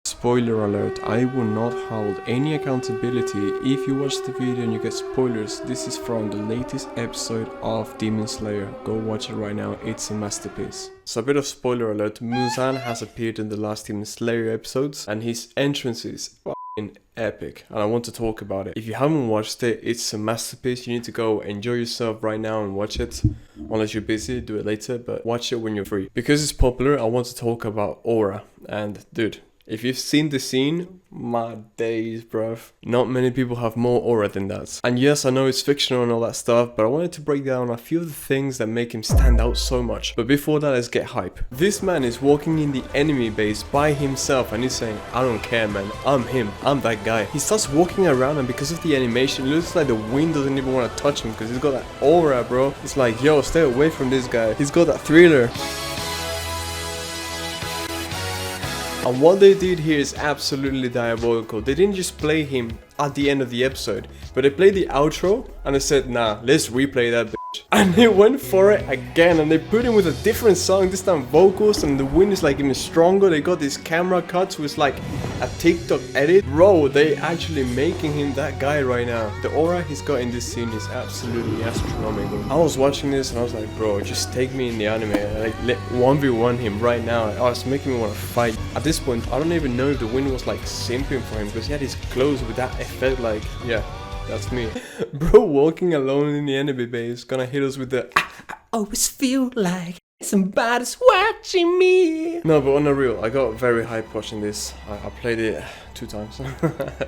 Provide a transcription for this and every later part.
Spoiler alert, I will not hold any accountability if you watch the video and you get spoilers. This is from the latest episode of Demon Slayer. Go watch it right now, it's a masterpiece. So a bit of spoiler alert, Muzan has appeared in the last Demon Slayer episodes and his entrance is f***ing epic and I want to talk about it. If you haven't watched it, it's a masterpiece. You need to go enjoy yourself right now and watch it. Unless you're busy, do it later, but watch it when you're free. Because it's popular, I want to talk about aura. And dude, if you've seen the scene, my days, bruv. Not many people have more aura than that. And yes, I know it's fictional and all that stuff, but I wanted to break down a few of the things that make him stand out so much. But before that, let's get hype. This man is walking in the enemy base by himself and he's saying, I don't care, man. I'm him. I'm that guy. He starts walking around and because of the animation, it looks like the wind doesn't even want to touch him because he's got that aura, bro. It's like, yo, stay away from this guy. He's got that thriller. And what they did here is absolutely diabolical. They didn't just play him at the end of the episode, but they played the outro and they said, nah, let's replay that bitch. And they went for it again and they put him with a different song, this time vocals, and the wind is like even stronger. They got this camera cuts with like a TikTok edit. Bro, they actually making him that guy right now. The aura he's got in this scene is absolutely astronomical. I was watching this and I was like, bro, just take me in the anime. Like, let 1v1 him right now. Oh, it's making me want to fight. At this point, I don't even know if the wind was like simping for him because he had his clothes with that effect. Like, yeah, that's me. Bro, walking alone in the enemy base, gonna hit us with the I always feel like somebody's watching me. No, but on the real, I got very hyped watching this. I played it 2 times.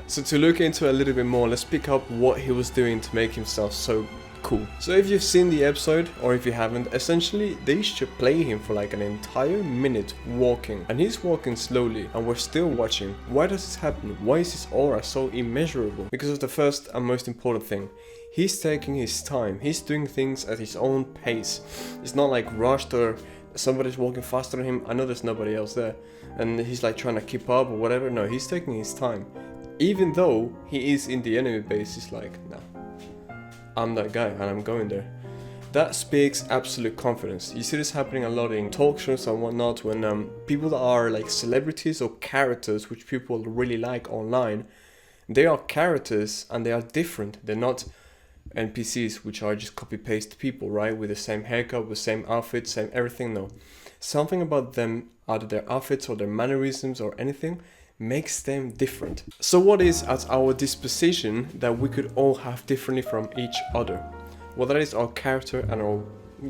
So to look into a little bit more, let's pick up what he was doing to make himself so cool. So if you've seen the episode or if you haven't, essentially they should play him for like an entire minute walking and he's walking slowly and we're still watching. Why does this happen? Why is his aura so immeasurable? Because of the first and most important thing. He's taking his time. He's doing things at his own pace. It's not like rushed or somebody's walking faster than him. I know there's nobody else there and he's like trying to keep up or whatever. No, he's taking his time. Even though he is in the enemy base, he's like, nah, I'm that guy and I'm going there. That speaks absolute confidence. You see this happening a lot in talk shows and whatnot when people that are like celebrities or characters which people really like online, they are characters and they are different. They're not NPCs which are just copy-paste people, right? With the same haircut, with the same outfit, same everything. No. Something about them, either their outfits or their mannerisms or anything, makes them different. So what is at our disposition that we could all have differently from each other? Well, that is our character and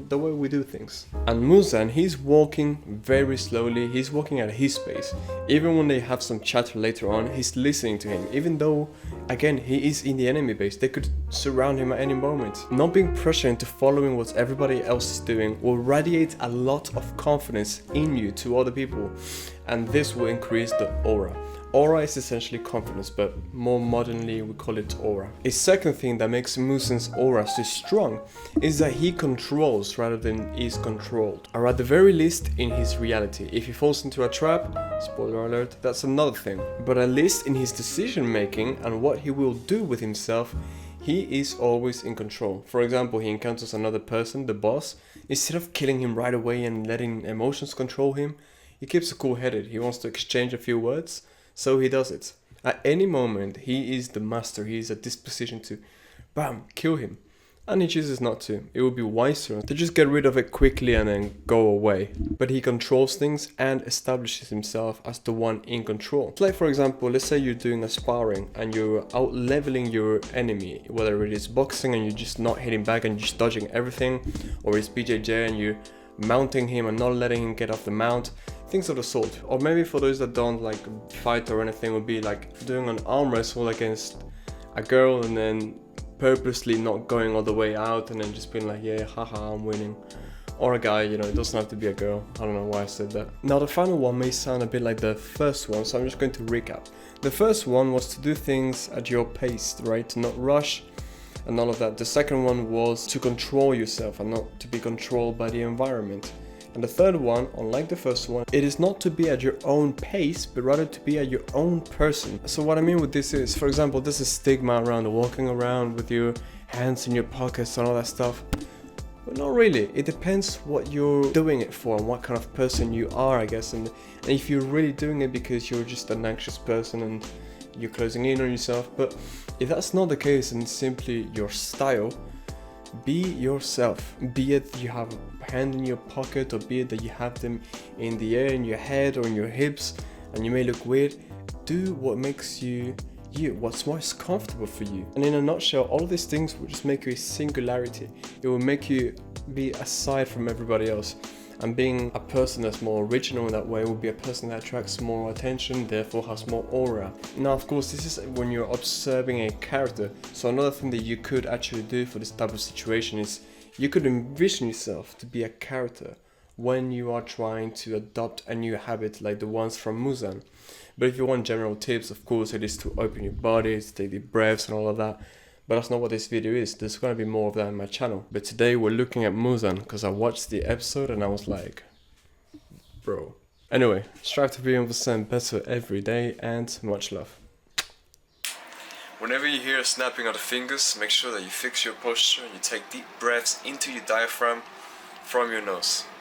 the way we do things. And Muzan, he's walking very slowly, he's walking at his pace. Even when they have some chatter later on, he's listening to him, even though, again, he is in the enemy base. They could surround him at any moment. Not being pressured into following what everybody else is doing will radiate a lot of confidence in you to other people, and this will increase the aura. Aura is essentially confidence, but more modernly we call it aura. A second thing that makes Muzan's aura so strong is that he controls rather than is controlled. Or at the very least in his reality. If he falls into a trap, spoiler alert, that's another thing. But at least in his decision making and what he will do with himself, he is always in control. For example, he encounters another person, the boss. Instead of killing him right away and letting emotions control him, he keeps a cool headed. He wants to exchange a few words. So he does it. At any moment, he is the master. He is at disposition to, bam, kill him. And he chooses not to. It would be wiser to just get rid of it quickly and then go away. But he controls things and establishes himself as the one in control. It's like, for example, let's say you're doing a sparring and you're out leveling your enemy. Whether it is boxing and you're just not hitting back and you're just dodging everything. Or it's BJJ and you're mounting him and not letting him get off the mount. Things of the sort. Or maybe for those that don't like fight or anything, would be like doing an arm wrestle against a girl and then purposely not going all the way out and then just being like, yeah, haha, I'm winning. Or a guy, you know, it doesn't have to be a girl. I don't know why I said that. Now the final one may sound a bit like the first one, so I'm just going to recap. The first one was to do things at your pace, right? To not rush and all of that. The second one was to control yourself and not to be controlled by the environment. And the third one, unlike the first one, it is not to be at your own pace, but rather to be at your own person. So what I mean with this is, for example, there's a stigma around walking around with your hands in your pockets and all that stuff. Well, not really. It depends what you're doing it for and what kind of person you are, I guess. And if you're really doing it because you're just an anxious person and you're closing in on yourself. But if that's not the case and it's simply your style, be yourself. Be it you have a hand in your pocket, or be it that you have them in the air in your head or in your hips and you may look weird. Do what makes you you, what's most comfortable for you. And in a nutshell, all of these things will just make you a singularity. It will make you be aside from everybody else. And being a person that's more original in that way will be a person that attracts more attention, therefore has more aura. Now, of course, this is when you're observing a character. So another thing that you could actually do for this type of situation is you could envision yourself to be a character when you are trying to adopt a new habit like the ones from Muzan. But if you want general tips, of course, it is to open your body, to take deep breaths and all of that. But that's not what this video is. There's going to be more of that on my channel. But today we're looking at Muzan because I watched the episode and I was like, bro. Anyway, strive to be 1% better every day and much love. Whenever you hear a snapping of the fingers, make sure that you fix your posture and you take deep breaths into your diaphragm from your nose.